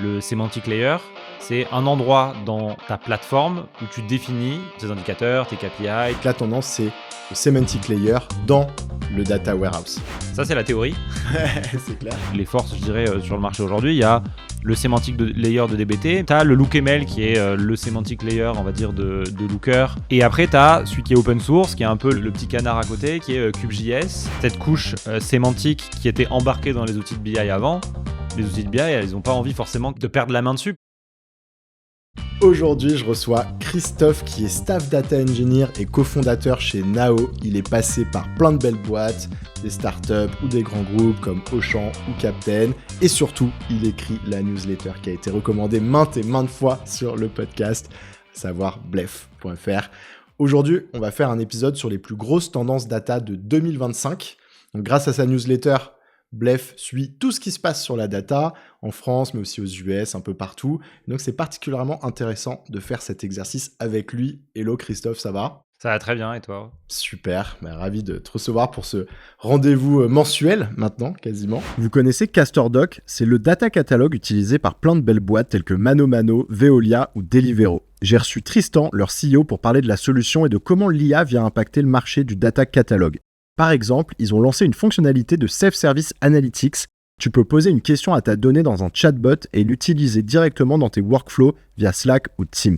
Le semantic layer, c'est un endroit dans ta plateforme où tu définis tes indicateurs, tes KPI. La tendance, c'est le semantic layer dans le data warehouse. Ça, c'est la théorie. C'est clair. Les forces, je dirais, sur le marché aujourd'hui, il y a le semantic layer de DBT, tu as le LookML qui est le semantic layer, on va dire, de Looker. Et après, tu as celui qui est open source, qui est un peu le petit canard à côté, qui est Cube.js. Cette couche sémantique qui était embarquée dans les outils de BI avant, les outils de BI, ils n'ont pas envie forcément de perdre la main dessus. Aujourd'hui, je reçois Christophe qui est staff data engineer et cofondateur chez Nao. Il est passé par plein de belles boîtes, des startups ou des grands groupes comme Auchan ou Captain. Et surtout, il écrit la newsletter qui a été recommandée maintes et maintes fois sur le podcast, à savoir blef.fr. Aujourd'hui, on va faire un épisode sur les plus grosses tendances data de 2025. Donc, grâce à sa newsletter, Blef suit tout ce qui se passe sur la data, en France, mais aussi aux US, un peu partout. Donc, c'est particulièrement intéressant de faire cet exercice avec lui. Hello Christophe, ça va ? Ça va très bien, et toi ? Super, ravi de te recevoir pour ce rendez-vous mensuel, maintenant, quasiment. Vous connaissez CastorDoc, c'est le data catalogue utilisé par plein de belles boîtes telles que ManoMano, Veolia ou Deliveroo. J'ai reçu Tristan, leur CEO, pour parler de la solution et de comment l'IA vient impacter le marché du data catalogue. Par exemple, ils ont lancé une fonctionnalité de Self-Service Analytics. Tu peux poser une question à ta donnée dans un chatbot et l'utiliser directement dans tes workflows via Slack ou Teams.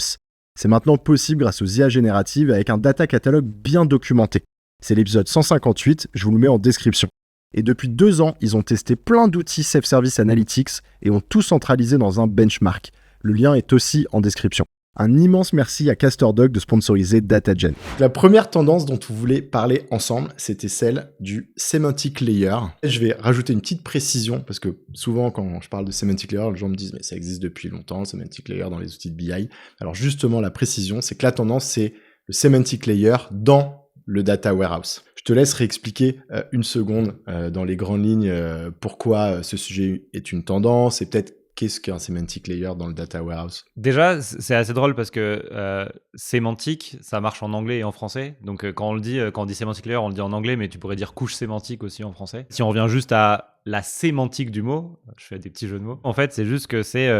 C'est maintenant possible grâce aux IA génératives avec un data catalogue bien documenté. C'est l'épisode 158, je vous le mets en description. Et depuis 2 ans, ils ont testé plein d'outils Self-Service Analytics et ont tout centralisé dans un benchmark. Le lien est aussi en description. Un immense merci à CastorDoc de sponsoriser DataGen. La première tendance dont on voulait parler ensemble, c'était celle du semantic layer. Je vais rajouter une petite précision, parce que souvent quand je parle de semantic layer, les gens me disent « mais ça existe depuis longtemps, semantic layer dans les outils de BI ». Alors justement, la précision, c'est que la tendance, c'est le semantic layer dans le data warehouse. Je te laisse réexpliquer une seconde dans les grandes lignes pourquoi ce sujet est une tendance et peut-être qu'est-ce qu'un semantic layer dans le data warehouse ? Déjà, c'est assez drôle parce que sémantique, ça marche en anglais et en français. Donc quand on dit semantic layer, on le dit en anglais, mais tu pourrais dire couche sémantique aussi en français. Si on revient juste à la sémantique du mot, je fais des petits jeux de mots. En fait, c'est juste que c'est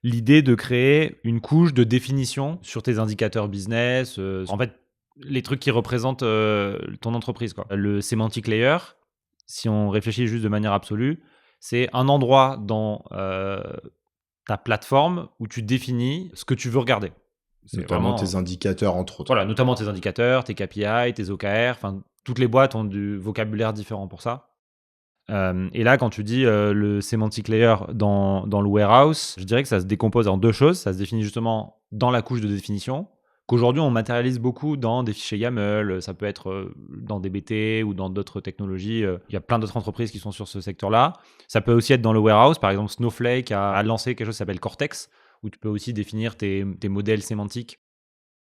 l'idée de créer une couche de définition sur tes indicateurs business. En fait, les trucs qui représentent ton entreprise, quoi. Le semantic layer, si on réfléchit juste de manière absolue, c'est un endroit dans ta plateforme où tu définis ce que tu veux regarder. C'est notamment vraiment tes indicateurs, entre autres. Voilà, notamment tes indicateurs, tes KPI, tes OKR. Enfin, toutes les boîtes ont du vocabulaire différent pour ça. Et là, quand tu dis le semantic layer dans le warehouse, je dirais que ça se décompose en 2 choses. Ça se définit justement dans la couche de définition, qu'aujourd'hui on matérialise beaucoup dans des fichiers YAML. Ça peut être dans DBT ou dans d'autres technologies. Il y a plein d'autres entreprises qui sont sur ce secteur-là. Ça peut aussi être dans le warehouse. Par exemple, Snowflake a lancé quelque chose qui s'appelle Cortex, où tu peux aussi définir tes modèles sémantiques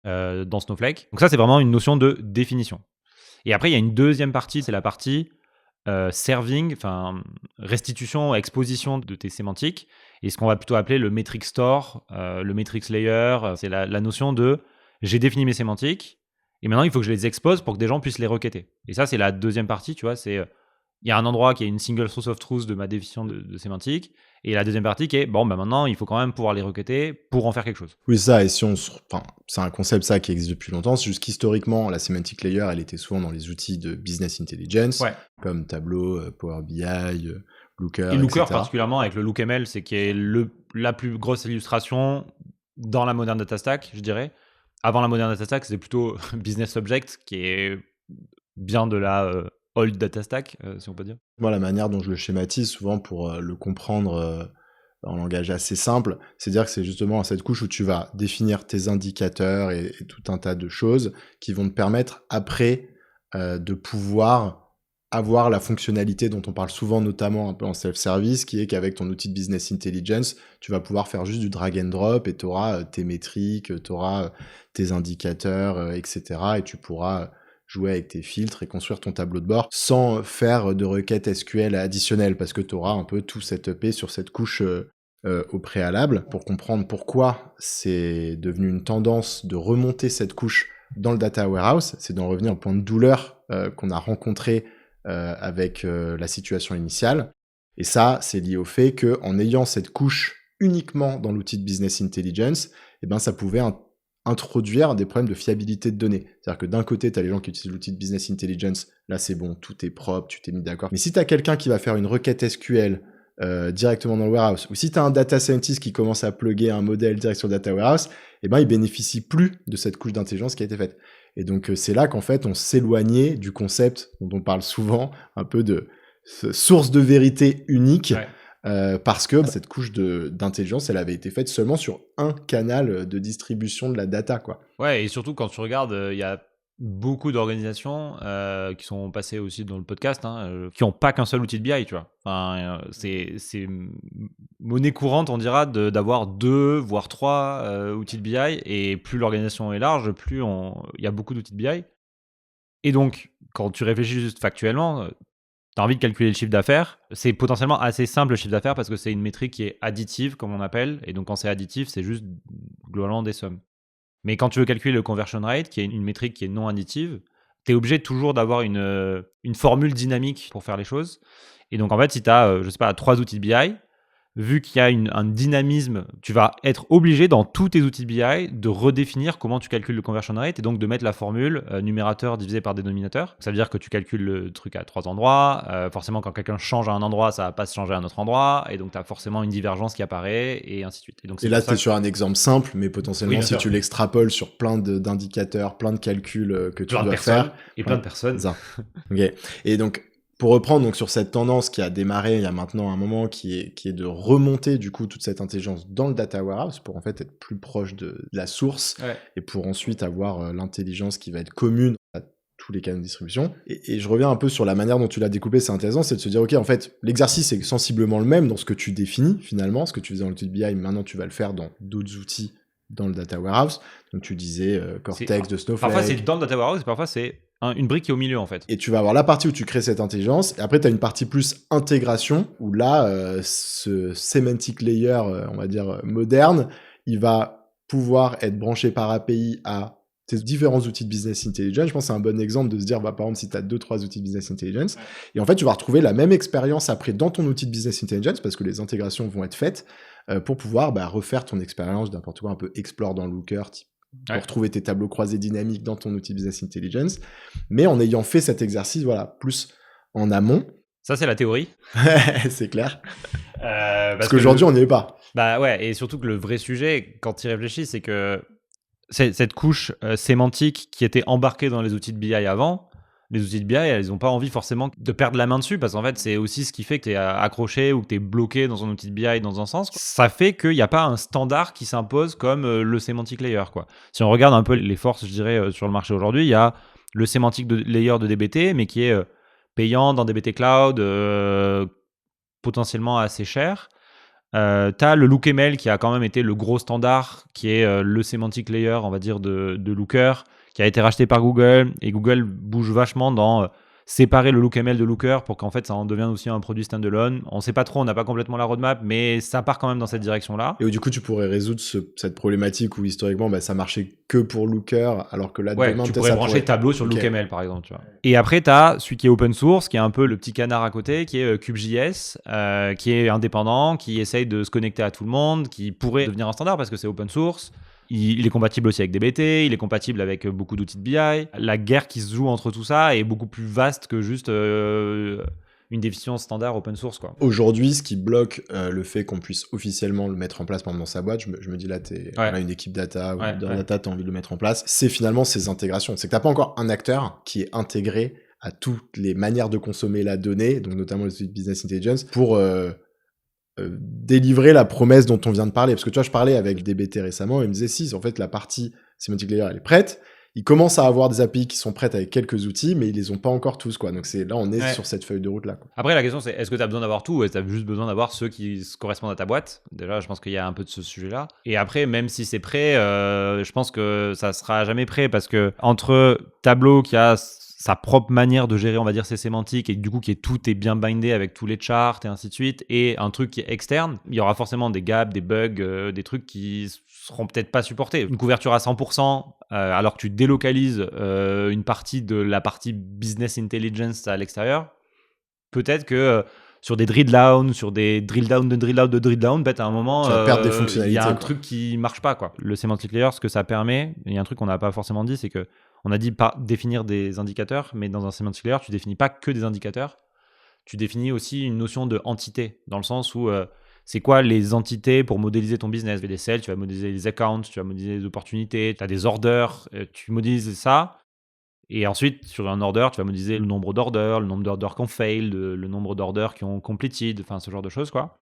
dans Snowflake. Donc ça, c'est vraiment une notion de définition. Et après, il y a une deuxième partie, c'est la partie serving, enfin restitution, exposition de tes sémantiques, et ce qu'on va plutôt appeler le metric store, le metrics layer. C'est la notion de j'ai défini mes sémantiques, et maintenant il faut que je les expose pour que des gens puissent les requêter. Et ça, c'est la deuxième partie, tu vois, c'est il y a un endroit qui est une single source of truth de ma définition de sémantique, et la deuxième partie qui est, maintenant, il faut quand même pouvoir les requêter pour en faire quelque chose. Oui, ça, et si c'est un concept ça qui existe depuis longtemps, c'est juste qu'historiquement, la semantic layer, elle était souvent dans les outils de business intelligence, comme Tableau, Power BI, Looker, et Looker etc. particulièrement avec le LookML, c'est qui est la plus grosse illustration dans la modern data stack, je dirais. Avant la modern data stack, c'était plutôt business object, qui est bien de la old data stack, si on peut dire. Moi, la manière dont je le schématise, souvent pour le comprendre en langage assez simple, c'est dire que c'est justement cette couche où tu vas définir tes indicateurs et tout un tas de choses qui vont te permettre après de pouvoir avoir la fonctionnalité dont on parle souvent, notamment un peu en self-service, qui est qu'avec ton outil de business intelligence, tu vas pouvoir faire juste du drag and drop et tu auras tes métriques, tu auras tes indicateurs, etc. Et tu pourras jouer avec tes filtres et construire ton tableau de bord sans faire de requêtes SQL additionnelles, parce que tu auras un peu tout setupé sur cette couche au préalable. Pour comprendre pourquoi c'est devenu une tendance de remonter cette couche dans le data warehouse, c'est d'en revenir au point de douleur qu'on a rencontré avec la situation initiale. Et ça, c'est lié au fait qu'en ayant cette couche uniquement dans l'outil de business intelligence, eh ben, ça pouvait introduire des problèmes de fiabilité de données. C'est-à-dire que d'un côté, tu as les gens qui utilisent l'outil de business intelligence, là c'est bon, tout est propre, tu t'es mis d'accord. Mais si tu as quelqu'un qui va faire une requête SQL directement dans le warehouse, ou si tu as un data scientist qui commence à plugger un modèle direct sur le data warehouse, eh ben, il bénéficie plus de cette couche d'intelligence qui a été faite. Et donc c'est là qu'en fait on s'éloignait du concept dont on parle souvent, un peu de source de vérité unique, parce que cette couche d'intelligence, elle avait été faite seulement sur un canal de distribution de la data, quoi. Ouais, et surtout quand tu regardes, il y a beaucoup d'organisations qui sont passées aussi dans le podcast, qui n'ont pas qu'un seul outil de BI, tu vois. Enfin, c'est monnaie courante, on dira, d'avoir 2 voire 3 outils de BI, et plus l'organisation est large, plus il y a beaucoup d'outils de BI. Et donc, quand tu réfléchis juste factuellement, tu as envie de calculer le chiffre d'affaires. C'est potentiellement assez simple le chiffre d'affaires parce que c'est une métrique qui est additive, comme on appelle. Et donc, quand c'est additif, c'est juste globalement des sommes. Mais quand tu veux calculer le conversion rate, qui est une métrique qui est non additive, tu es obligé toujours d'avoir une formule dynamique pour faire les choses. Et donc, en fait, si tu as, je sais pas, 3 outils de BI, vu qu'il y a un dynamisme, tu vas être obligé dans tous tes outils de BI de redéfinir comment tu calcules le conversion rate et donc de mettre la formule numérateur divisé par dénominateur. Ça veut dire que tu calcules le truc à 3 endroits. Forcément, quand quelqu'un change à un endroit, ça va pas se changer à un autre endroit. Et donc, tu as forcément une divergence qui apparaît et ainsi de suite. Et là, tu es sur un exemple simple, mais potentiellement, si tu l'extrapoles sur plein d'indicateurs, plein de calculs que tu dois faire. Et plein de personnes. Okay. Et donc, pour reprendre donc sur cette tendance qui a démarré il y a maintenant un moment, qui est de remonter du coup toute cette intelligence dans le data warehouse pour en fait être plus proche de la source et pour ensuite avoir l'intelligence qui va être commune à tous les canaux de distribution. Et je reviens un peu sur la manière dont tu l'as découpé, c'est intéressant, c'est de se dire ok, en fait l'exercice est sensiblement le même dans ce que tu définis finalement, ce que tu faisais dans l'outil de BI, maintenant tu vas le faire dans d'autres outils dans le data warehouse. Donc tu disais Cortex de Snowflake. Parfois c'est dans le data warehouse et parfois c'est une brique qui est au milieu en fait. Et tu vas avoir la partie où tu crées cette intelligence, et après tu as une partie plus intégration, où là, ce semantic layer, on va dire moderne, il va pouvoir être branché par API à tes différents outils de business intelligence. Je pense que c'est un bon exemple de se dire, par exemple, si tu as 2-3 outils de business intelligence, et en fait tu vas retrouver la même expérience après dans ton outil de business intelligence, parce que les intégrations vont être faites pour pouvoir refaire ton expérience n'importe quoi, un peu explore dans Looker, type pour retrouver tes tableaux croisés dynamiques dans ton outil Business Intelligence, mais en ayant fait cet exercice, voilà, plus en amont. Ça, c'est la théorie. C'est clair. Parce qu'aujourd'hui, on n'y est pas. Bah ouais, et surtout que le vrai sujet, quand tu y réfléchis, c'est que cette couche sémantique qui était embarquée dans les outils de BI avant, les outils de BI, elles n'ont pas envie forcément de perdre la main dessus, parce qu'en fait, c'est aussi ce qui fait que tu es accroché ou que tu es bloqué dans un outil de BI dans un sens. Ça fait qu'il n'y a pas un standard qui s'impose comme le semantic layer, quoi. Si on regarde un peu les forces, je dirais, sur le marché aujourd'hui, il y a le semantic layer de DBT, mais qui est payant dans DBT Cloud, potentiellement assez cher. T'as le LookML qui a quand même été le gros standard, qui est le semantic layer, on va dire, de Looker, qui a été racheté par Google, et Google bouge vachement dans séparer le LookML de Looker pour qu'en fait ça en devienne aussi un produit standalone. On sait pas trop, on n'a pas complètement la roadmap, mais ça part quand même dans cette direction-là. Et où du coup tu pourrais résoudre cette problématique où historiquement ça marchait que pour Looker, alors que là demain tu pourrais brancher Tableau sur le LookML par exemple, tu vois. Et après tu as celui qui est open source, qui est un peu le petit canard à côté, qui est Cube.js, qui est indépendant, qui essaye de se connecter à tout le monde, qui pourrait devenir un standard parce que c'est open source. Il est compatible aussi avec DBT, il est compatible avec beaucoup d'outils de BI. La guerre qui se joue entre tout ça est beaucoup plus vaste que juste une définition standard open source, quoi. Aujourd'hui, ce qui bloque le fait qu'on puisse officiellement le mettre en place dans sa boîte, je me dis là, là, une équipe data ou data, tu as envie de le mettre en place, c'est finalement ces intégrations. C'est que tu n'as pas encore un acteur qui est intégré à toutes les manières de consommer la donnée, donc notamment les business intelligence, pour délivrer la promesse dont on vient de parler. Parce que tu vois, je parlais avec DBT récemment, et il me disait si, en fait, la partie semantic layer, elle est prête. Ils commencent à avoir des API qui sont prêtes avec quelques outils, mais ils les ont pas encore tous, quoi. Donc là, on est sur cette feuille de route là, quoi. Après, la question c'est, est-ce que tu as besoin d'avoir tout, ou est-ce que tu as juste besoin d'avoir ceux qui correspondent à ta boîte? Déjà, je pense qu'il y a un peu de ce sujet-là. Et après, même si c'est prêt, je pense que ça sera jamais prêt, parce que entre Tableau qui a sa propre manière de gérer, on va dire, ses sémantiques, et du coup, tout est bien bindé avec tous les charts et ainsi de suite, et un truc qui est externe, il y aura forcément des gaps, des bugs, des trucs qui seront peut-être pas supportés. Une couverture à 100%, alors que tu délocalises une partie de la partie business intelligence à l'extérieur, peut-être que sur des drill down, sur des drill down de drill out de drill down, à un moment, Tu vas perdre des il y fonctionnalités, a un quoi. truc qui marche pas, quoi. Le semantic layer, ce que ça permet, il y a un truc qu'on n'a pas forcément dit, c'est que on a dit définir des indicateurs, mais dans un semantic layer, tu définis pas que des indicateurs, tu définis aussi une notion de entité, dans le sens où c'est quoi les entités pour modéliser ton business. Tu fais des sales, tu vas modéliser les accounts, tu vas modéliser les opportunités, tu as des orders, tu modélises ça. Et ensuite, sur un order, tu vas modéliser le nombre d'orders, le nombre d'orders qui ont failed, le nombre d'orders qui ont completed, enfin ce genre de choses, quoi.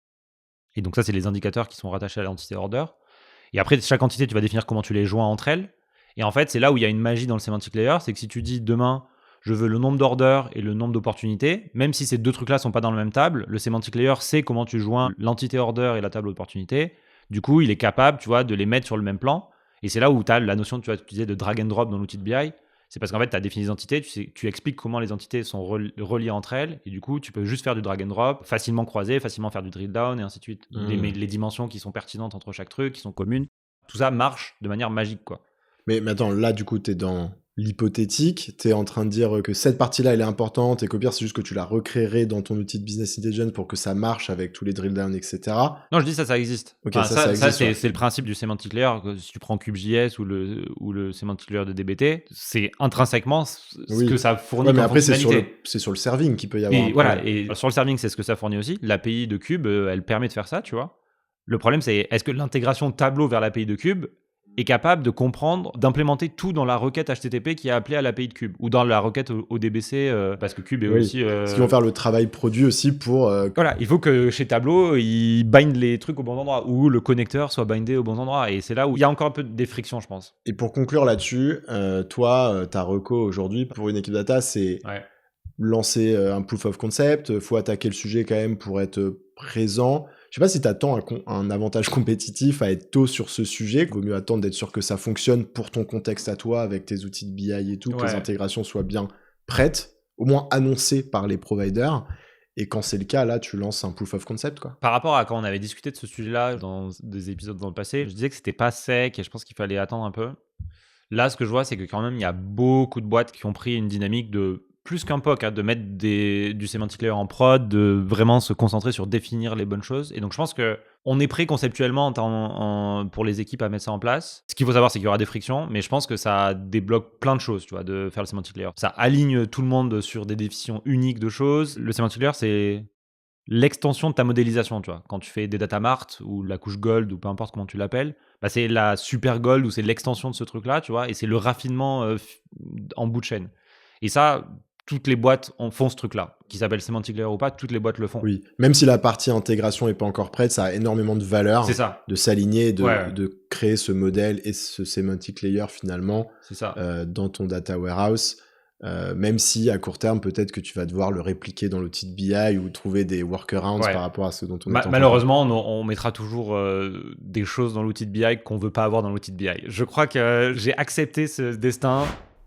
Et donc ça, c'est les indicateurs qui sont rattachés à l'entité order. Et après, chaque entité, tu vas définir comment tu les joins entre elles. Et en fait, c'est là où il y a une magie dans le semantic layer, c'est que si tu dis demain, je veux le nombre d'orders et le nombre d'opportunités, même si ces deux trucs-là sont pas dans la même table, le semantic layer sait comment tu joins l'entité order et la table opportunité. Du coup, il est capable, tu vois, de les mettre sur le même plan. Et c'est là où tu as la notion, tu vois, tu disais de drag and drop dans l'outil de BI. C'est parce qu'en fait, tu as défini des entités, tu expliques comment les entités sont reliées entre elles, et du coup, tu peux juste faire du drag and drop, facilement croiser, facilement faire du drill down, et ainsi de suite. Les dimensions qui sont pertinentes entre chaque truc, qui sont communes, tout ça marche de manière magique, quoi. Mais attends, là, du coup, t'es dans l'hypothétique, t'es en train de dire que cette partie-là, elle est importante, et qu'au pire, c'est juste que tu la recréerais dans ton outil de business intelligence pour que ça marche avec tous les drill down, etc. Non, je dis ça existe. Ok, Enfin, ça existe, ouais. c'est le principe du semantic layer. Si tu prends Cube.js ou le semantic layer de DBT, c'est intrinsèquement ce que ça fournit Ouais, mais comme après, fonctionnalité. c'est sur le serving qu'il peut y avoir un Et problème. voilà, et sur le serving, c'est ce que ça fournit aussi. L'API de Cube, elle permet de faire ça, tu vois. Le problème, c'est est-ce que l'intégration Tableau vers l'API de Cube est capable de comprendre, d'implémenter tout dans la requête HTTP qui est appelée à l'API de Cube, ou dans la requête ODBC, parce que Cube est aussi... Parce qu'ils vont faire le travail produit aussi pour... Voilà, il faut que chez Tableau, ils bindent les trucs au bon endroit, ou le connecteur soit bindé au bon endroit, et c'est là où il y a encore un peu des frictions, je pense. Et pour conclure là-dessus, toi, ta reco aujourd'hui, pour une équipe data, c'est lancer un proof of concept, faut attaquer le sujet quand même pour être présent. Je sais pas si tu attends un avantage compétitif à être tôt sur ce sujet. Il vaut mieux attendre d'être sûr que ça fonctionne pour ton contexte à toi, avec tes outils de BI et tout, que les intégrations soient bien prêtes, au moins annoncées par les providers. Et quand c'est le cas, là, tu lances un proof of concept, quoi. Par rapport à quand on avait discuté de ce sujet-là dans des épisodes dans le passé, je disais que c'était pas sec et je pense qu'il fallait attendre un peu. Là, ce que je vois, c'est que quand même, il y a beaucoup de boîtes qui ont pris une dynamique de plus qu'un POC, de mettre du semantic layer en prod, de vraiment se concentrer sur définir les bonnes choses. Et donc, je pense qu'on est prêt conceptuellement pour les équipes à mettre ça en place. Ce qu'il faut savoir, c'est qu'il y aura des frictions, mais je pense que ça débloque plein de choses, tu vois, de faire le semantic layer. Ça aligne tout le monde sur des définitions uniques de choses. Le semantic layer, c'est l'extension de ta modélisation, tu vois. Quand tu fais des data mart ou la couche gold ou peu importe comment tu l'appelles, c'est la super gold ou c'est l'extension de ce truc-là, tu vois, et c'est le raffinement en bout de chaîne. Et ça, toutes les boîtes font ce truc-là, qui s'appelle semantic layer ou pas, toutes les boîtes le font. Oui, même si la partie intégration n'est pas encore prête, ça a énormément de valeur de s'aligner, de créer ce modèle et ce semantic layer finalement dans ton data warehouse. Même si à court terme, peut-être que tu vas devoir le répliquer dans l'outil de BI ou trouver des workarounds par rapport à ce dont on est en train de malheureusement, on mettra toujours des choses dans l'outil de BI qu'on veut pas avoir dans l'outil de BI. Je crois que j'ai accepté ce destin.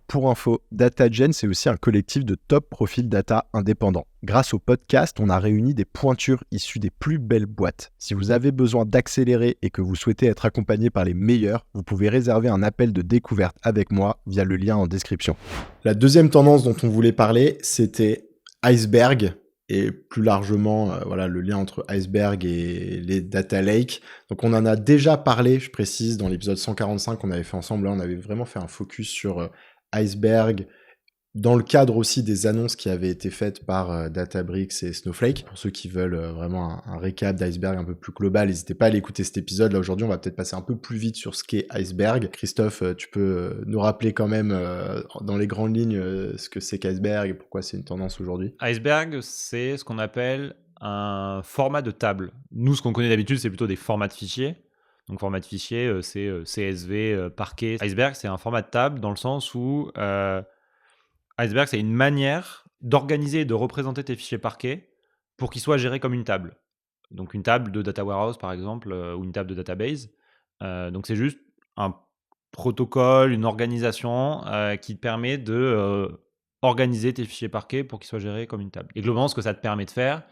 Pour info, DataGen, c'est aussi un collectif de top profils data indépendants. Grâce au podcast, on a réuni des pointures issues des plus belles boîtes. Si vous avez besoin d'accélérer et que vous souhaitez être accompagné par les meilleurs, vous pouvez réserver un appel de découverte avec moi via le lien en description. La deuxième tendance dont on voulait parler, c'était Iceberg et plus largement le lien entre Iceberg et les data lakes. Donc on en a déjà parlé, je précise, dans l'épisode 145 qu'on avait fait ensemble. Là, on avait vraiment fait un focus sur Iceberg, dans le cadre aussi des annonces qui avaient été faites par Databricks et Snowflake. Pour ceux qui veulent vraiment un récap d'Iceberg un peu plus global, n'hésitez pas à aller écouter cet épisode. Là, aujourd'hui, on va peut-être passer un peu plus vite sur ce qu'est Iceberg. Christophe, tu peux nous rappeler quand même dans les grandes lignes ce que c'est qu'Iceberg et pourquoi c'est une tendance aujourd'hui? Iceberg, c'est ce qu'on appelle un format de table. Nous, ce qu'on connaît d'habitude, c'est plutôt des formats de fichiers. Donc, format de fichier, c'est CSV, Parquet. Iceberg, c'est un format de table dans le sens où Iceberg, c'est une manière d'organiser et de représenter tes fichiers Parquet pour qu'ils soient gérés comme une table. Donc, une table de data warehouse, par exemple, ou une table de database. Donc, c'est juste un protocole, une organisation qui te permet de organiser tes fichiers Parquet pour qu'ils soient gérés comme une table. Et globalement, ce que ça te permet de faire,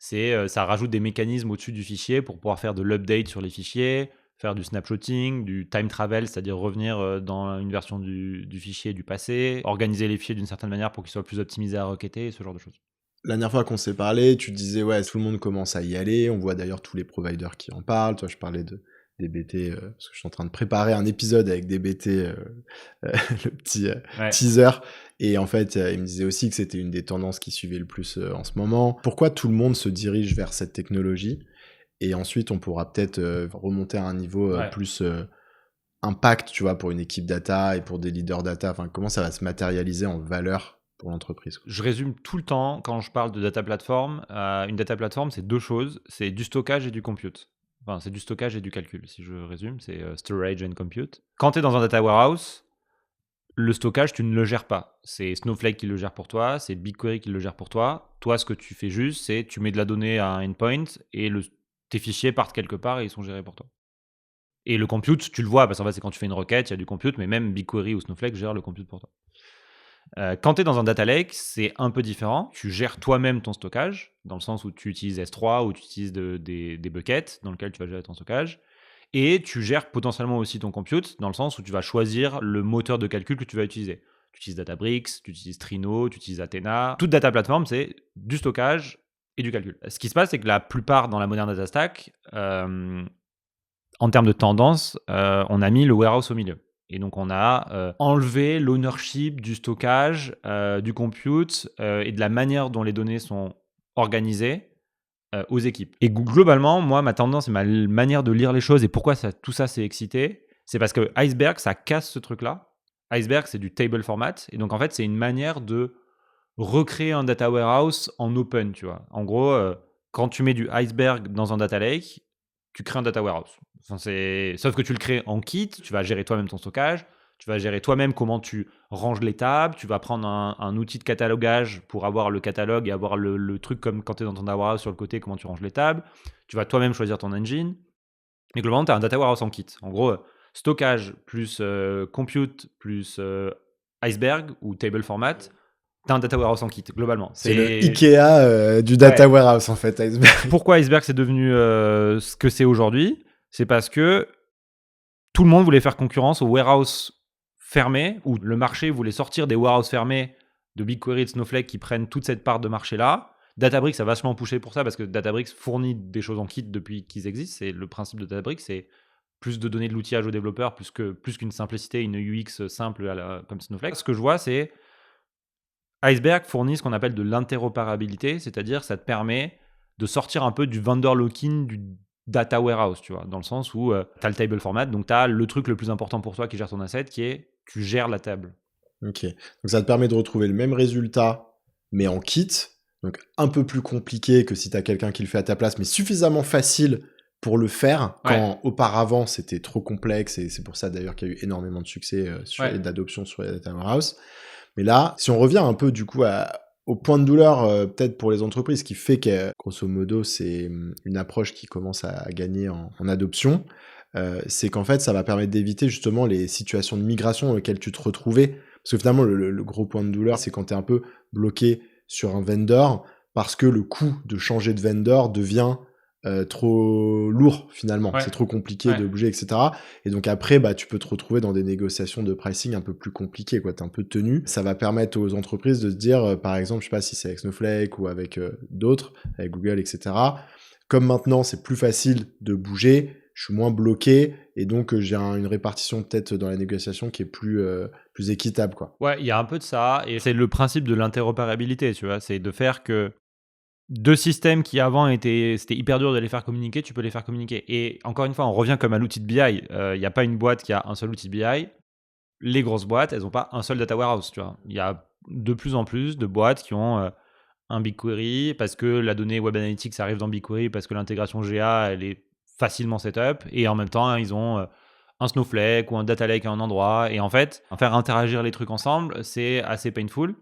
c'est ça rajoute des mécanismes au-dessus du fichier pour pouvoir faire de l'update sur les fichiers, faire du snapshotting, du time travel, c'est-à-dire revenir dans une version du fichier du passé, organiser les fichiers d'une certaine manière pour qu'ils soient plus optimisés à requêter, ce genre de choses. La dernière fois qu'on s'est parlé, tu disais, ouais, tout le monde commence à y aller. On voit d'ailleurs tous les providers qui en parlent. Toi, je parlais de DBT, parce que je suis en train de préparer un épisode avec DBT, le petit teaser. Et en fait, il me disait aussi que c'était une des tendances qui suivait le plus en ce moment. Pourquoi tout le monde se dirige vers cette technologie ? Et ensuite, on pourra peut-être remonter à un niveau plus impact, tu vois, pour une équipe data et pour des leaders data. Enfin, comment ça va se matérialiser en valeur pour l'entreprise, quoi. Je résume tout le temps quand je parle de data platform. Une data platform, c'est deux choses. C'est du stockage et du compute. Enfin, c'est du stockage et du calcul, si je résume. C'est storage and compute. Quand tu es dans un data warehouse, le stockage, tu ne le gères pas. C'est Snowflake qui le gère pour toi, c'est BigQuery qui le gère pour toi. Toi, ce que tu fais juste, c'est tu mets de la donnée à un endpoint et tes fichiers partent quelque part et ils sont gérés pour toi. Et le compute, tu le vois, parce qu'en fait, c'est quand tu fais une requête, il y a du compute, mais même BigQuery ou Snowflake gère le compute pour toi. Quand tu es dans un data lake, c'est un peu différent. Tu gères toi-même ton stockage, dans le sens où tu utilises S3 ou tu utilises des buckets dans lesquels tu vas gérer ton stockage. Et tu gères potentiellement aussi ton compute, dans le sens où tu vas choisir le moteur de calcul que tu vas utiliser. Tu utilises Databricks, tu utilises Trino, tu utilises Athena. Toute data platform, c'est du stockage et du calcul. Ce qui se passe, c'est que la plupart dans la moderne data stack, en termes de tendance, on a mis le warehouse au milieu. Et donc, on a enlevé l'ownership du stockage, du compute et de la manière dont les données sont organisées aux équipes. Et globalement, moi, ma tendance et ma manière de lire les choses et pourquoi tout ça s'est excité, c'est parce que Iceberg, ça casse ce truc-là. Iceberg, c'est du table format. Et donc, en fait, c'est une manière de recréer un data warehouse en open, tu vois. En gros, quand tu mets du Iceberg dans un data lake, tu crées un data warehouse. Enfin, sauf que tu le crées en kit, tu vas gérer toi-même ton stockage, tu vas gérer toi-même comment tu ranges les tables, tu vas prendre un outil de catalogage pour avoir le catalogue et avoir le truc comme quand tu es dans ton data warehouse sur le côté, comment tu ranges les tables. Tu vas toi-même choisir ton engine. Mais globalement, tu as un data warehouse en kit. En gros, stockage plus compute plus Iceberg ou table format, tu as un data warehouse en kit, globalement. C'est le Ikea du data warehouse, en fait, Iceberg. Pourquoi Iceberg c'est devenu ce que c'est aujourd'hui ? C'est parce que tout le monde voulait faire concurrence aux warehouses fermés, ou le marché voulait sortir des warehouses fermés de BigQuery et de Snowflake qui prennent toute cette part de marché-là. Databricks a vachement poussé pour ça parce que Databricks fournit des choses en kit depuis qu'ils existent. C'est le principe de Databricks, c'est plus de donner de l'outillage aux développeurs plus qu'une simplicité, une UX simple comme Snowflake. Ce que je vois, c'est Iceberg fournit ce qu'on appelle de l'interopérabilité, c'est-à-dire ça te permet de sortir un peu du vendor lock-in du data warehouse, tu vois, dans le sens où tu as le table format, donc tu as le truc le plus important pour toi qui gère ton asset, qui est tu gères la table. Ok, donc ça te permet de retrouver le même résultat, mais en kit, donc un peu plus compliqué que si tu as quelqu'un qui le fait à ta place, mais suffisamment facile pour le faire, quand auparavant c'était trop complexe, et c'est pour ça d'ailleurs qu'il y a eu énormément de succès et d'adoption sur les data warehouse. Mais là, si on revient un peu du coup au point de douleur peut-être pour les entreprises, qui fait que grosso modo c'est une approche qui commence à gagner en adoption, c'est qu'en fait ça va permettre d'éviter justement les situations de migration auxquelles tu te retrouvais. Parce que finalement le gros point de douleur, c'est quand tu es un peu bloqué sur un vendor, parce que le coût de changer de vendor devient trop lourd finalement, c'est trop compliqué de bouger, etc. Et donc après, tu peux te retrouver dans des négociations de pricing un peu plus compliquées, quoi. T'es un peu tenu. Ça va permettre aux entreprises de se dire, par exemple, je sais pas si c'est avec Snowflake ou avec d'autres, avec Google, etc. Comme maintenant c'est plus facile de bouger, je suis moins bloqué, et donc j'ai une répartition peut-être dans la négociation qui est plus équitable, quoi. Ouais, il y a un peu de ça, et c'est le principe de l'interopérabilité, tu vois, c'est de faire que deux systèmes qui avant c'était hyper dur de les faire communiquer, tu peux les faire communiquer. Et encore une fois, on revient comme à l'outil de BI. Il n'y a pas une boîte qui a un seul outil de BI. Les grosses boîtes, elles n'ont pas un seul data warehouse. Tu vois. Il y a de plus en plus de boîtes qui ont un BigQuery parce que la donnée Web Analytics arrive dans BigQuery, parce que l'intégration GA, elle est facilement setup. Et en même temps, ils ont un Snowflake ou un Data Lake à un endroit. Et en fait, faire interagir les trucs ensemble, c'est assez painful.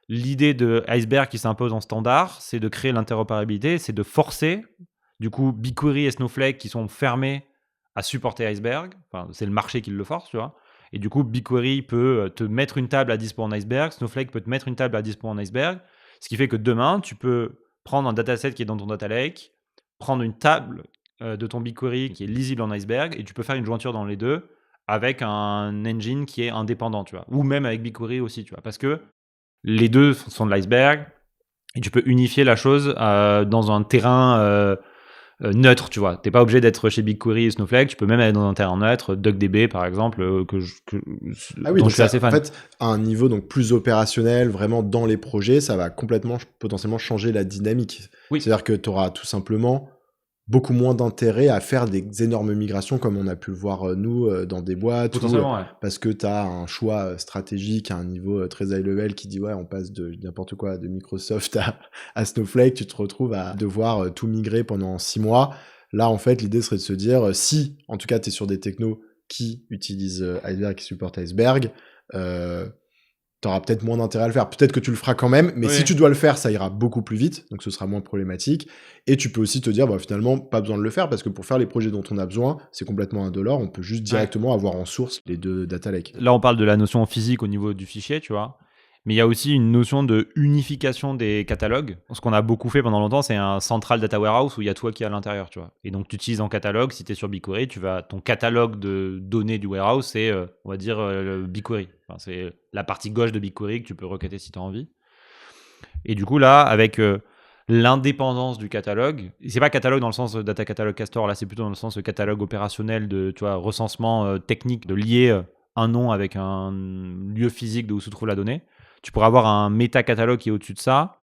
L'idée de Iceberg qui s'impose en standard, c'est de créer l'interopérabilité, c'est de forcer, du coup, BigQuery et Snowflake qui sont fermés à supporter Iceberg. Enfin, c'est le marché qui le force, tu vois. Et du coup, BigQuery peut te mettre une table à dispo en Iceberg, Snowflake peut te mettre une table à dispo en Iceberg, ce qui fait que demain, tu peux prendre un dataset qui est dans ton data lake, prendre une table de ton BigQuery qui est lisible en Iceberg, et tu peux faire une jointure dans les deux avec un engine qui est indépendant, tu vois. Ou même avec BigQuery aussi, tu vois. Parce que les deux sont de l'iceberg, Et tu peux unifier la chose dans un terrain neutre, tu vois. T'es pas obligé d'être chez BigQuery et Snowflake, tu peux même aller dans un terrain neutre, DuckDB par exemple, Ah oui, dont donc je suis assez en fan. fait, à un niveau donc plus opérationnel, vraiment dans les projets, ça va complètement potentiellement changer la dynamique. Oui. C'est-à-dire que tu auras tout simplement beaucoup moins d'intérêt à faire des énormes migrations comme on a pu le voir nous dans des boîtes Potentiellement, ouais. parce que tu as un choix stratégique à un niveau très high level qui dit ouais on passe de n'importe quoi de Microsoft à Snowflake, tu te retrouves à devoir tout migrer pendant 6 mois. Là en fait l'idée serait de se dire si en tout cas tu es sur des technos qui utilisent Iceberg, qui supportent Iceberg, t'auras peut-être moins d'intérêt à le faire. Peut-être que tu le feras quand même, mais Oui. si tu dois le faire, ça ira beaucoup plus vite, donc ce sera moins problématique. Et tu peux aussi te dire, bah, finalement, pas besoin de le faire, parce que pour faire les projets dont on a besoin, c'est complètement indolore, on peut juste directement avoir en source les 2 data lakes. Là, on parle de la notion physique au niveau du fichier, tu vois. Mais il y a aussi une notion de unification des catalogues. Ce qu'on a beaucoup fait pendant longtemps, c'est un central data warehouse où il y a toi qui est à l'intérieur, tu vois. Et donc, tu utilises en catalogue, si tu es sur BigQuery, ton catalogue de données du warehouse, c'est, on va dire, le BigQuery. Enfin, c'est la partie gauche de BigQuery que tu peux requêter si tu as envie. Et du coup, là, avec l'indépendance du catalogue, et c'est pas catalogue dans le sens data catalog Castor, là, c'est plutôt dans le sens catalogue opérationnel de, tu vois, recensement technique, de lier un nom avec un lieu physique de où se trouve la donnée. Tu pourrais avoir un méta-catalogue qui est au-dessus de ça,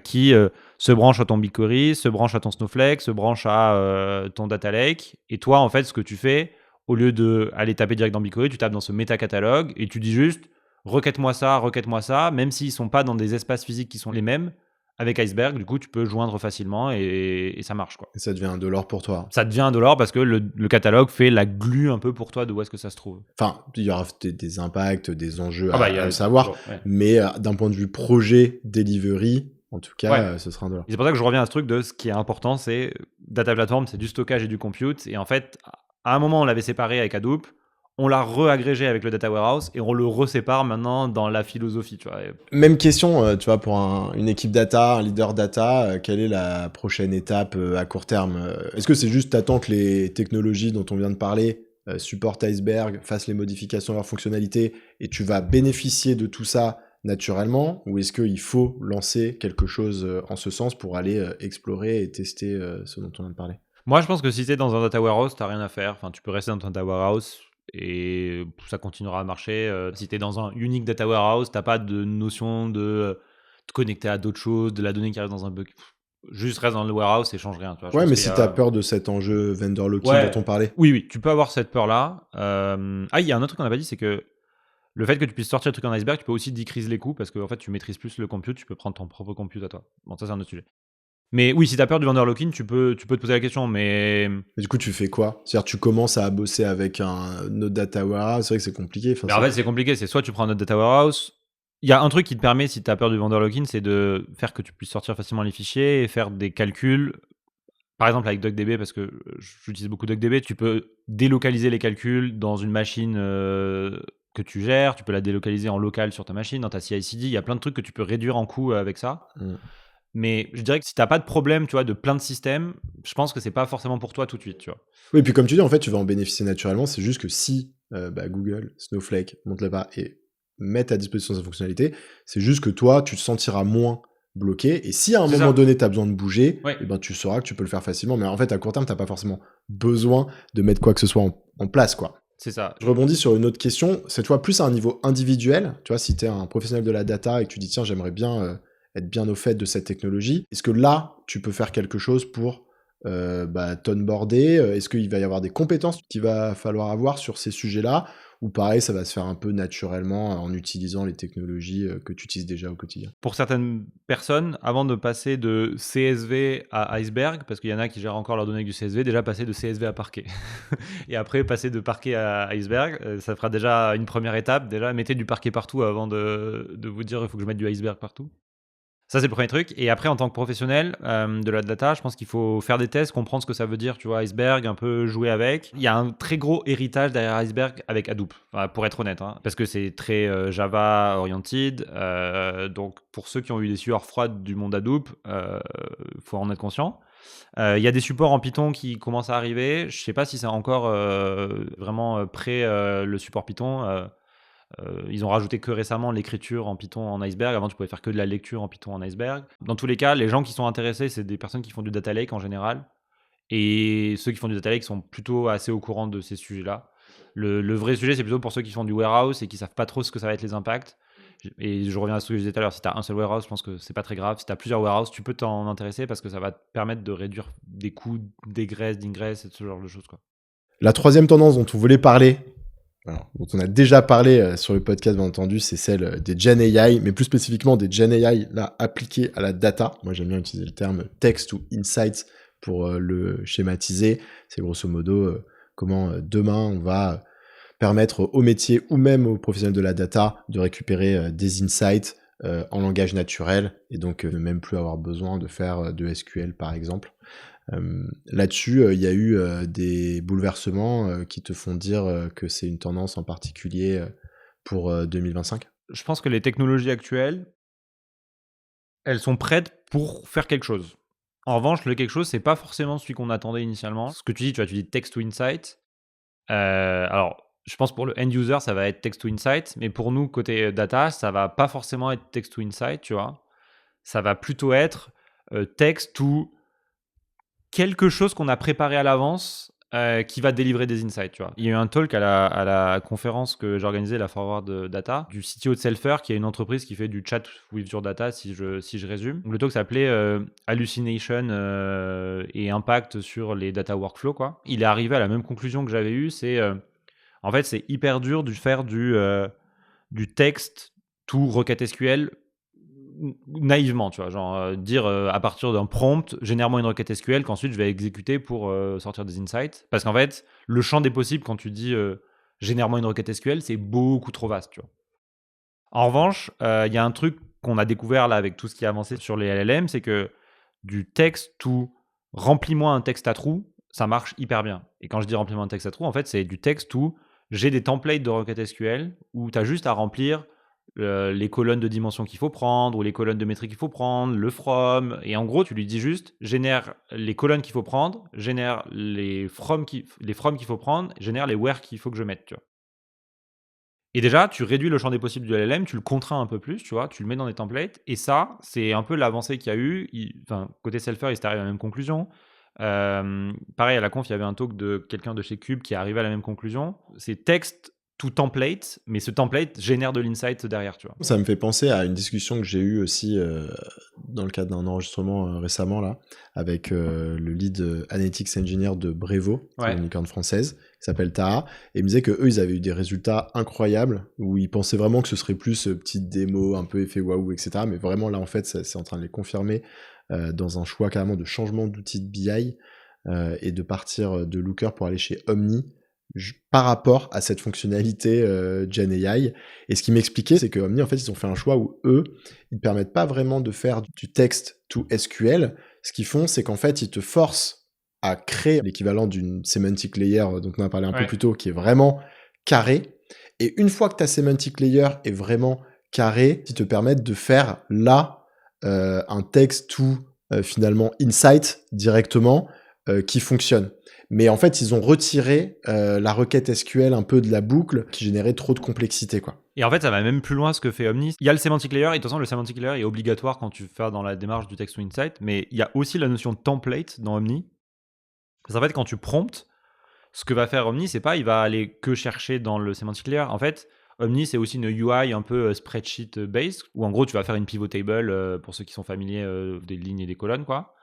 qui se branche à ton BigQuery, se branche à ton Snowflake, se branche à ton Data Lake. Et toi, en fait, ce que tu fais, au lieu d'aller taper direct dans BigQuery, tu tapes dans ce méta-catalogue et tu dis juste requête-moi ça, même s'ils ne sont pas dans des espaces physiques qui sont les mêmes. Avec Iceberg, du coup, tu peux joindre facilement et ça marche, quoi. Et ça devient indolore pour toi. Ça devient indolore parce que le catalogue fait la glue un peu pour toi de où est-ce que ça se trouve. Enfin, il y aura des impacts, des enjeux Il y à a le savoir, toujours, ouais. mais d'un point de vue projet, delivery, en tout cas, ce sera indolore. Et c'est pour ça que je reviens à ce truc de ce qui est important, c'est data platform, c'est du stockage et du compute. Et en fait, à un moment, on l'avait séparé avec Hadoop, on l'a re-agrégé avec le data warehouse et on le resépare maintenant dans la philosophie, tu vois. Même question, tu vois, pour une équipe data, un leader data, quelle est la prochaine étape à court terme? Est-ce que c'est juste t'attends que les technologies dont on vient de parler supportent Iceberg, fassent les modifications à leurs fonctionnalités et tu vas bénéficier de tout ça naturellement? Ou est-ce qu'il faut lancer quelque chose en ce sens pour aller explorer et tester ce dont on vient de parler? Moi, je pense que si tu es dans un data warehouse, tu n'as rien à faire. Enfin, tu peux rester dans ton data warehouse et ça continuera à marcher. Si tu es dans un unique data warehouse, tu n'as pas de notion de te connecter à d'autres choses, de la donnée qui arrive dans un bug. Juste reste dans le warehouse et change rien. Tu vois. Je Ouais, pense mais qu'il y si a- t'as peur de cet enjeu vendor locking Ouais. dont on parlait. Oui, tu peux avoir cette peur-là. Il y a un autre truc qu'on n'a pas dit, c'est que le fait que tu puisses sortir le truc en Iceberg, tu peux aussi decrease les coûts parce que en fait, tu maîtrises plus le compute, tu peux prendre ton propre compute à toi. Bon, ça, c'est un autre sujet. Mais oui, si tu as peur du vendor lock-in, tu peux te poser la question, mais Et du coup, tu fais quoi? C'est-à-dire, tu commences à bosser avec un autre data warehouse, c'est vrai que c'est compliqué. Enfin, en fait, c'est compliqué. C'est soit tu prends un autre data warehouse. Il y a un truc qui te permet, si tu as peur du vendor lock-in, c'est de faire que tu puisses sortir facilement les fichiers et faire des calculs. Par exemple, avec DuckDB, parce que j'utilise beaucoup DuckDB, tu peux délocaliser les calculs dans une machine que tu gères. Tu peux la délocaliser en local sur ta machine, dans ta CI/CD. Il y a plein de trucs que tu peux réduire en coût avec ça. Mais je dirais que si tu n'as pas de problème, tu vois, de plein de systèmes, je pense que c'est pas forcément pour toi tout de suite, tu vois. Oui, puis comme tu dis, en fait, tu vas en bénéficier naturellement. C'est juste que si Google, Snowflake montent là-bas et mettent à disposition sa fonctionnalité, c'est juste que toi, tu te sentiras moins bloqué. Et si à un C'est moment ça. donné, tu as besoin de bouger, Ouais. eh ben, tu sauras que tu peux le faire facilement. Mais en fait, à court terme, tu n'as pas forcément besoin de mettre quoi que ce soit en place, quoi. C'est ça. Je rebondis sur une autre question, cette fois plus à un niveau individuel. Tu vois, si tu es un professionnel de la data et que tu dis, tiens, j'aimerais bien être bien au fait de cette technologie, est-ce que là, tu peux faire quelque chose pour t'onboarder? Est-ce qu'il va y avoir des compétences qu'il va falloir avoir sur ces sujets-là? Ou pareil, ça va se faire un peu naturellement en utilisant les technologies que tu utilises déjà au quotidien? Pour certaines personnes, avant de passer de CSV à Iceberg, parce qu'il y en a qui gèrent encore leurs données avec du CSV, déjà passer de CSV à parquet. Et après, passer de parquet à Iceberg, ça fera déjà une première étape. Déjà, mettez du parquet partout avant de vous dire il faut que je mette du iceberg partout. Ça, c'est le premier truc. Et après, en tant que professionnel de la data, je pense qu'il faut faire des tests, comprendre ce que ça veut dire, tu vois, Iceberg, un peu jouer avec. Il y a un très gros héritage derrière Iceberg avec Hadoop, pour être honnête, hein, parce que c'est très Java oriented. Donc, pour ceux qui ont eu des sueurs froides du monde Hadoop, faut en être conscient. Il y a des supports en Python qui commencent à arriver. Je ne sais pas si c'est encore vraiment prêt le support Python. Ils ont rajouté que récemment l'écriture en Python en Iceberg. Avant, tu pouvais faire que de la lecture en Python en Iceberg. Dans tous les cas, les gens qui sont intéressés, c'est des personnes qui font du data lake en général. Et ceux qui font du data lake sont plutôt assez au courant de ces sujets-là. Le vrai sujet, c'est plutôt pour ceux qui font du warehouse et qui savent pas trop ce que ça va être les impacts. Et je reviens à ce que je disais tout à l'heure, si tu as un seul warehouse, je pense que c'est pas très grave. Si tu as plusieurs warehouses, tu peux t'en intéresser parce que ça va te permettre de réduire des coûts d'égresse, d'ingress et ce genre de choses, quoi. La troisième tendance dont on voulait parler, alors, dont on a déjà parlé sur le podcast, bien entendu, c'est celle des Gen AI, mais plus spécifiquement des Gen AI là, appliquées à la data. Moi, j'aime bien utiliser le terme text to insights pour le schématiser. C'est grosso modo comment demain on va permettre aux métiers ou même aux professionnels de la data de récupérer des insights en langage naturel et donc ne même plus avoir besoin de faire de SQL par exemple. Là-dessus, il y a eu des bouleversements qui te font dire que c'est une tendance en particulier pour 2025. Je pense que les technologies actuelles, elles sont prêtes pour faire quelque chose. En revanche, le quelque chose, c'est pas forcément celui qu'on attendait initialement. Ce que tu dis text to insight. Alors, je pense pour le end user, ça va être text to insight, mais pour nous, côté data, ça va pas forcément être text to insight, tu vois. Ça va plutôt être text to quelque chose qu'on a préparé à l'avance qui va délivrer des insights, tu vois. Il y a eu un talk à la conférence que j'ai organisée, la Forward Data, du CTO de Selfer, qui est une entreprise qui fait du chat with your data, si je résume. Donc, le talk s'appelait Hallucination et impact sur les data workflows, quoi. Il est arrivé à la même conclusion que j'avais eue, c'est en fait, c'est hyper dur de faire du texte to requête SQL naïvement, tu vois, genre dire à partir d'un prompt, génère-moi une requête SQL qu'ensuite je vais exécuter pour sortir des insights. Parce qu'en fait, le champ des possibles quand tu dis génère-moi une requête SQL, c'est beaucoup trop vaste, tu vois. En revanche, il y a un truc qu'on a découvert là avec tout ce qui a avancé sur les LLM, c'est que du texte to remplis-moi un texte à trous, ça marche hyper bien. Et quand je dis remplis-moi un texte à trous, en fait, c'est du texte to j'ai des templates de requêtes SQL où tu as juste à remplir les colonnes de dimensions qu'il faut prendre ou les colonnes de métriques qu'il faut prendre, le from, et en gros, tu lui dis juste génère les colonnes qu'il faut prendre, génère les from qu'il faut prendre, génère les where qu'il faut que je mette, tu vois. Et déjà, tu réduis le champ des possibles du LLM, tu le contrains un peu plus, tu vois, tu le mets dans des templates, et ça, c'est un peu l'avancée qu'il y a eu. Côté Selfer, il s'est arrivé à la même conclusion. Pareil, à la conf, il y avait un talk de quelqu'un de chez Cube qui est arrivé à la même conclusion. C'est texte to template, mais ce template génère de l'insight derrière, tu vois. Ça me fait penser à une discussion que j'ai eue aussi dans le cadre d'un enregistrement récemment là, avec le lead Analytics Engineer de Brevo, Ouais. une licorne française, qui s'appelle Taha, et il me disait que eux ils avaient eu des résultats incroyables, où ils pensaient vraiment que ce serait plus petite démo, un peu effet waouh, etc. Mais vraiment là en fait c'est en train de les confirmer dans un choix carrément de changement d'outil de BI et de partir de Looker pour aller chez Omni, par rapport à cette fonctionnalité Gen AI. Et ce qui m'expliquait, c'est que Omni, en fait, ils ont fait un choix où eux, ils ne permettent pas vraiment de faire du texte to SQL. Ce qu'ils font, c'est qu'en fait, ils te forcent à créer l'équivalent d'une semantic layer dont on a parlé un peu plus tôt, qui est vraiment carré. Et une fois que ta semantic layer est vraiment carrée, ils te permettent de faire là un text to finalement insight directement qui fonctionne. Mais en fait, ils ont retiré la requête SQL un peu de la boucle qui générait trop de complexité, quoi. Et en fait, ça va même plus loin ce que fait Omni. Il y a le semantic layer, et de toute façon, le semantic layer est obligatoire quand tu fais dans la démarche du text to insight, mais il y a aussi la notion de template dans Omni. Parce qu'en fait, quand tu promptes, ce que va faire Omni, c'est pas il va aller que chercher dans le semantic layer. En fait, Omni, c'est aussi une UI un peu spreadsheet-based, où en gros, tu vas faire une pivot table, pour ceux qui sont familiers des lignes et des colonnes, quoi.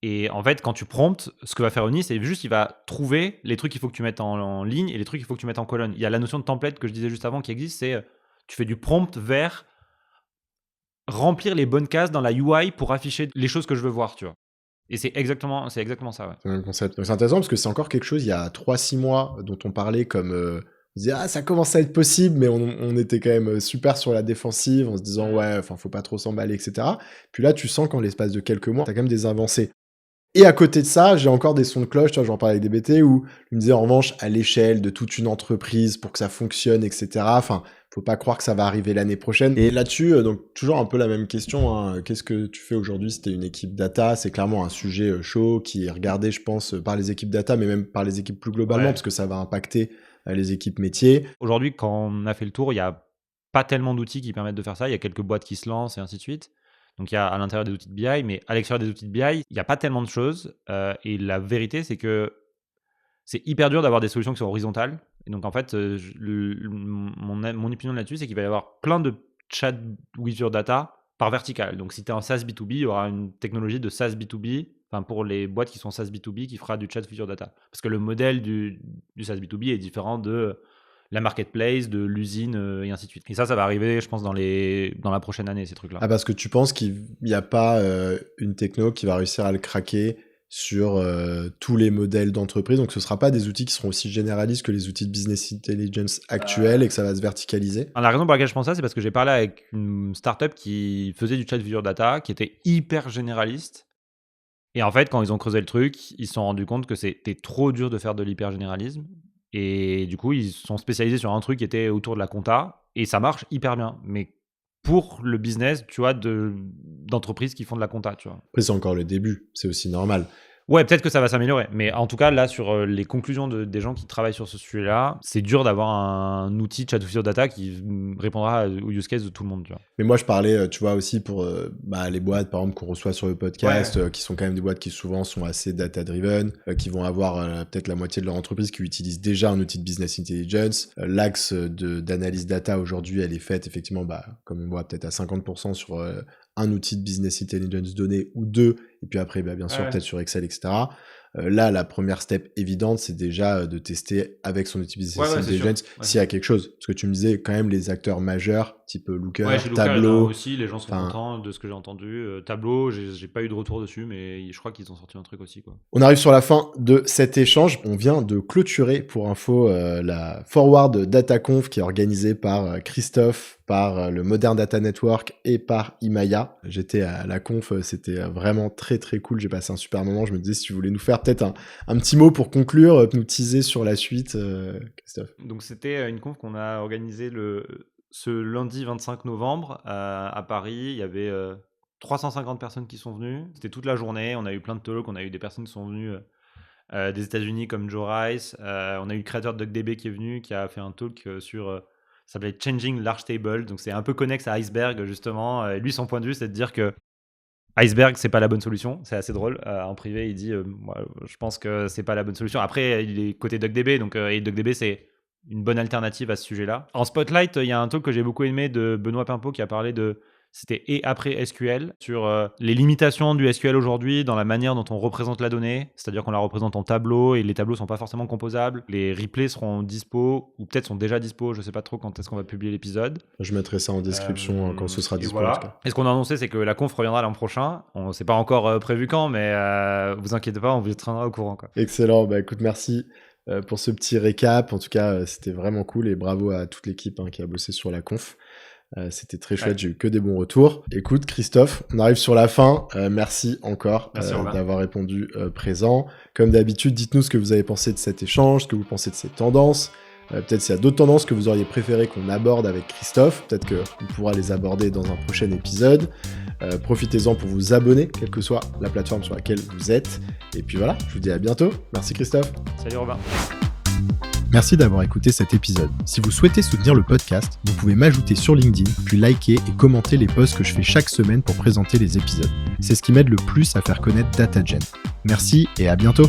Et en fait, quand tu promptes, ce que va faire Omni, c'est juste il va trouver les trucs qu'il faut que tu mettes en ligne et les trucs qu'il faut que tu mettes en colonne. Il y a la notion de template que je disais juste avant qui existe, c'est tu fais du prompt vers remplir les bonnes cases dans la UI pour afficher les choses que je veux voir, tu vois. Et c'est exactement ça, ouais. C'est le même concept. Donc c'est intéressant parce que c'est encore quelque chose, il y a 3-6 mois, dont on parlait comme... on se disait, ah, ça commence à être possible, mais on était quand même super sur la défensive, en se disant, ouais, enfin, faut pas trop s'emballer, etc. Puis là, tu sens qu'en l'espace de quelques mois, t'as quand même des avancées. Et à côté de ça, j'ai encore des sons de cloche, tu vois, j'en parlais avec DBT, où il me disait, en revanche, à l'échelle de toute une entreprise, pour que ça fonctionne, etc., enfin, faut pas croire que ça va arriver l'année prochaine. Et là-dessus, donc, toujours un peu la même question, hein. Qu'est-ce que tu fais aujourd'hui si t'es une équipe data? C'est clairement un sujet chaud qui est regardé, je pense, par les équipes data, mais même par les équipes plus globalement, parce que ça va impacter les équipes métiers. Aujourd'hui, quand on a fait le tour, il y a pas tellement d'outils qui permettent de faire ça. Il y a quelques boîtes qui se lancent et ainsi de suite. Donc, il y a à l'intérieur des outils de BI, mais à l'extérieur des outils de BI, il n'y a pas tellement de choses. Et la vérité, c'est que c'est hyper dur d'avoir des solutions qui sont horizontales. Et donc, en fait, mon opinion là-dessus, c'est qu'il va y avoir plein de chat with your data par vertical. Donc, si tu es en SaaS B2B, il y aura une technologie de SaaS B2B, enfin pour les boîtes qui sont SaaS B2B, qui fera du chat with your data. Parce que le modèle du SaaS B2B est différent de la marketplace, de l'usine et ainsi de suite. Et ça va arriver, je pense, dans la prochaine année, ces trucs-là. Ah, parce que tu penses qu'il n'y a pas une techno qui va réussir à le craquer sur tous les modèles d'entreprise. Donc, ce ne sera pas des outils qui seront aussi généralistes que les outils de business intelligence actuels et que ça va se verticaliser. La raison pour laquelle je pense ça, c'est parce que j'ai parlé avec une startup qui faisait du chat with your data, qui était hyper généraliste. Et en fait, quand ils ont creusé le truc, ils se sont rendus compte que c'était trop dur de faire de l'hyper généralisme. Et du coup, ils sont spécialisés sur un truc qui était autour de la compta. Et ça marche hyper bien. Mais pour le business, tu vois, d'entreprises qui font de la compta, tu vois. Après, c'est encore le début. C'est aussi normal. Ouais, peut-être que ça va s'améliorer. Mais en tout cas, là, sur les conclusions des gens qui travaillent sur ce sujet-là, c'est dur d'avoir un outil chat with your data qui répondra au use case de tout le monde, tu vois. Mais moi, je parlais, tu vois, aussi pour les boîtes, par exemple, qu'on reçoit sur le podcast, qui sont quand même des boîtes qui souvent sont assez data-driven, qui vont avoir peut-être la moitié de leur entreprise qui utilise déjà un outil de business intelligence. L'axe d'analyse data aujourd'hui, elle est faite effectivement, comme on voit, peut-être à 50% sur un outil de business intelligence donné ou deux, et puis après, bien sûr, peut-être sur Excel, etc. Là, la première step évidente, c'est déjà de tester avec son outil business intelligence s'il y a quelque chose. Parce que tu me disais quand même les acteurs majeurs, type Looker, Tableau. Aussi, les gens sont contents de ce que j'ai entendu. Tableau, j'ai pas eu de retour dessus, mais je crois qu'ils ont sorti un truc aussi, quoi. On arrive sur la fin de cet échange. On vient de clôturer, pour info, la Forward DataConf qui est organisée par Christophe, par le Modern Data Network et par Imaya. J'étais à la conf, c'était vraiment très très cool. J'ai passé un super moment. Je me disais si tu voulais nous faire peut-être un petit mot pour conclure, nous teaser sur la suite, Christophe. Donc c'était une conf qu'on a organisée ce lundi 25 novembre à Paris. Il y avait 350 personnes qui sont venues. C'était toute la journée. On a eu plein de talks. On a eu des personnes qui sont venues des États-Unis comme Joe Rice. On a eu le créateur de DuckDB qui est venu, qui a fait un talk sur... ça s'appelait Changing Large Table. Donc c'est un peu connexe à Iceberg, justement. Et lui, son point de vue, c'est de dire que Iceberg, c'est pas la bonne solution. C'est assez drôle. En privé, il dit moi, je pense que c'est pas la bonne solution. Après, il est côté DuckDB, donc et DuckDB, c'est une bonne alternative à ce sujet-là. En Spotlight, il y a un talk que j'ai beaucoup aimé de Benoît Pimpeau qui a parlé c'était et après SQL, sur les limitations du SQL aujourd'hui dans la manière dont on représente la donnée, c'est-à-dire qu'on la représente en tableau et les tableaux sont pas forcément composables. Les replays seront dispo ou peut-être sont déjà dispo, je sais pas trop quand est-ce qu'on va publier l'épisode. Je mettrai ça en description quand ce sera dispo. Voilà. En tout cas. Et ce qu'on a annoncé, c'est que la conf reviendra l'an prochain. On sait pas encore prévu quand, mais vous inquiétez pas, on vous tiendra au courant, quoi. Excellent, écoute, merci pour ce petit récap. En tout cas, c'était vraiment cool et bravo à toute l'équipe qui a bossé sur la conf. C'était très chouette, j'ai eu que des bons retours. Écoute, Christophe, on arrive sur la fin. Merci encore d'avoir répondu présent. Comme d'habitude, dites-nous ce que vous avez pensé de cet échange, ce que vous pensez de ces tendances. Peut-être s'il y a d'autres tendances que vous auriez préféré qu'on aborde avec Christophe. Peut-être qu'on pourra les aborder dans un prochain épisode. Profitez-en pour vous abonner, quelle que soit la plateforme sur laquelle vous êtes. Et puis voilà, je vous dis à bientôt. Merci Christophe. Salut Robin. Merci d'avoir écouté cet épisode. Si vous souhaitez soutenir le podcast, vous pouvez m'ajouter sur LinkedIn, puis liker et commenter les posts que je fais chaque semaine pour présenter les épisodes. C'est ce qui m'aide le plus à faire connaître DataGen. Merci et à bientôt.